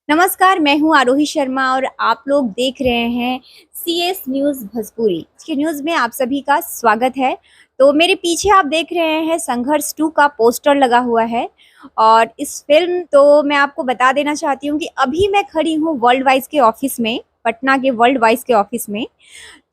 नमस्कार, मैं हूँ आरोही शर्मा और आप लोग देख रहे हैं सीएस न्यूज़ भोजपुरी। आज के न्यूज़ में आप सभी का स्वागत है। तो मेरे पीछे आप देख रहे हैं संघर्ष 2 का पोस्टर लगा हुआ है और इस फ़िल्म तो मैं आपको बता देना चाहती हूँ कि अभी मैं खड़ी हूँ वर्ल्ड वाइज़ के ऑफ़िस में, पटना के वर्ल्ड वाइज़ के ऑफ़िस में।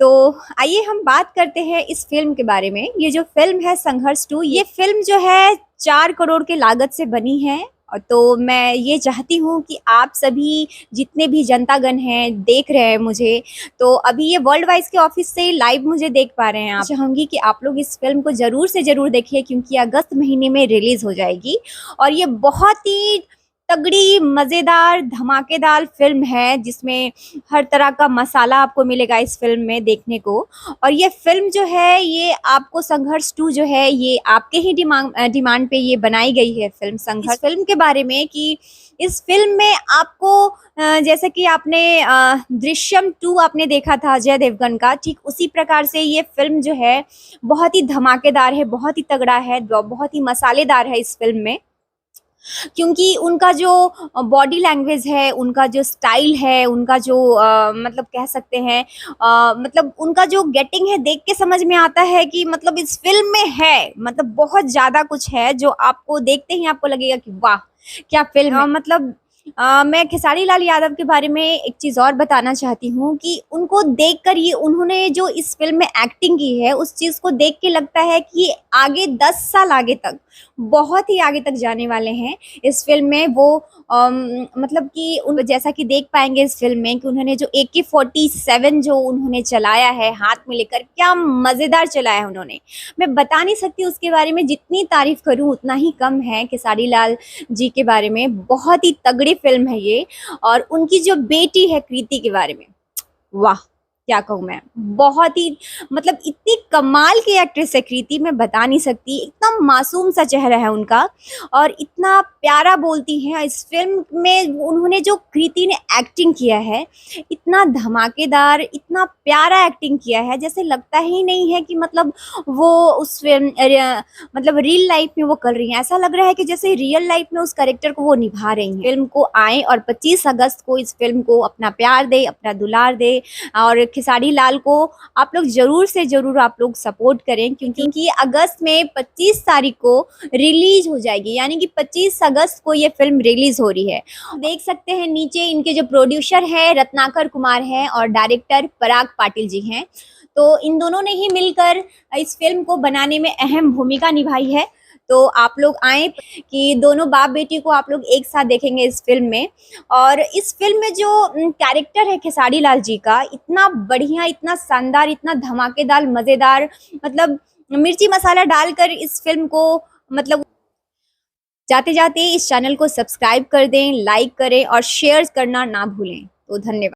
तो आइए हम बात करते हैं इस फ़िल्म के बारे में। ये जो फ़िल्म है संघर्ष 2, ये फ़िल्म जो है 4 करोड़ के लागत से बनी है। तो मैं ये चाहती हूँ कि आप सभी जितने भी जनतागण हैं, देख रहे हैं मुझे, तो अभी ये वर्ल्ड वाइज़ के ऑफ़िस से लाइव मुझे देख पा रहे हैं आप। चाहूँगी कि आप लोग इस फ़िल्म को ज़रूर से ज़रूर देखिए क्योंकि अगस्त महीने में रिलीज़ हो जाएगी और ये बहुत ही तगड़ी, मज़ेदार, धमाकेदार फ़िल्म है जिसमें हर तरह का मसाला आपको मिलेगा इस फ़िल्म में देखने को। और ये फ़िल्म जो है ये आपको संघर्ष 2 जो है ये आपके ही डिमांड पे ये बनाई गई है फ़िल्म संघर्ष। इस फ़िल्म के बारे में कि इस फ़िल्म में आपको जैसे कि आपने दृश्यम 2 आपने देखा था अजय देवगन का, ठीक उसी प्रकार से ये फ़िल्म जो है बहुत ही धमाकेदार है, बहुत ही तगड़ा है, बहुत ही मसालेदार है इस फ़िल्म में। क्योंकि उनका जो बॉडी लैंग्वेज है, उनका जो स्टाइल है, उनका जो मतलब कह सकते हैं मतलब उनका जो गेटिंग है देख के समझ में आता है कि मतलब इस फ़िल्म में है, मतलब बहुत ज़्यादा कुछ है जो आपको देखते ही आपको लगेगा कि वाह! क्या फ़िल्म है। मतलब मैं खेसारी लाल यादव के बारे में एक चीज़ और बताना चाहती हूँ कि उनको देखकर ये उन्होंने जो इस फ़िल्म में एक्टिंग की है, उस चीज़ को देख के लगता है कि आगे 10 साल आगे तक, बहुत ही आगे तक जाने वाले हैं। इस फ़िल्म में वो मतलब कि उन जैसा कि देख पाएँगे इस फ़िल्म में कि उन्होंने जो AK-47 जो उन्होंने चलाया है हाथ में लेकर, क्या मज़ेदार चलाया है उन्होंने। मैं बता नहीं सकती उसके बारे में, जितनी तारीफ़ करूँ उतना ही कम है खेसारी लाल जी के बारे में। बहुत ही तगड़ी फ़िल्म है ये और उनकी जो बेटी है कृति के बारे में, वाह! क्या कहूँ मैं, बहुत ही मतलब इतनी कमाल की एक्ट्रेस है कृति, मैं बता नहीं सकती। इतना मासूम सा चेहरा है उनका और इतना प्यारा बोलती हैं। इस फ़िल्म में उन्होंने जो कृति ने एक्टिंग किया है, इतना धमाकेदार, इतना प्यारा एक्टिंग किया है, जैसे लगता ही नहीं है कि मतलब वो उस फ़िल्म मतलब रियल लाइफ़ में वो कर रही हैं। ऐसा लग रहा है कि जैसे रियल लाइफ़ में उस कैरेक्टर को वो निभा रही हैं। फ़िल्म को आएँ और 25 अगस्त को इस फ़िल्म को अपना प्यार दें, अपना दुलार दें और खेसारी लाल को आप लोग ज़रूर से ज़रूर आप लोग सपोर्ट करें क्योंकि अगस्त में 25 तारीख को रिलीज़ हो जाएगी, यानी कि 25 अगस्त को ये फ़िल्म रिलीज़ हो रही है। देख सकते हैं नीचे इनके जो प्रोड्यूसर हैं रत्नाकर कुमार हैं और डायरेक्टर पराग पाटिल जी हैं। तो इन दोनों ने ही मिलकर इस फ़िल्म को बनाने में अहम भूमिका निभाई है। तो आप लोग आएँ कि दोनों बाप-बेटी को आप लोग एक साथ देखेंगे इस फ़िल्म में। और इस फ़िल्म में जो कैरेक्टर है खेसारी लाल जी का, इतना बढ़िया, इतना शानदार, इतना धमाकेदार, मज़ेदार, मतलब मिर्ची मसाला डालकर इस फ़िल्म को मतलब जाते-जाते इस चैनल को सब्सक्राइब कर दें, लाइक करें और शेयर करना ना भूलें। तो धन्यवाद।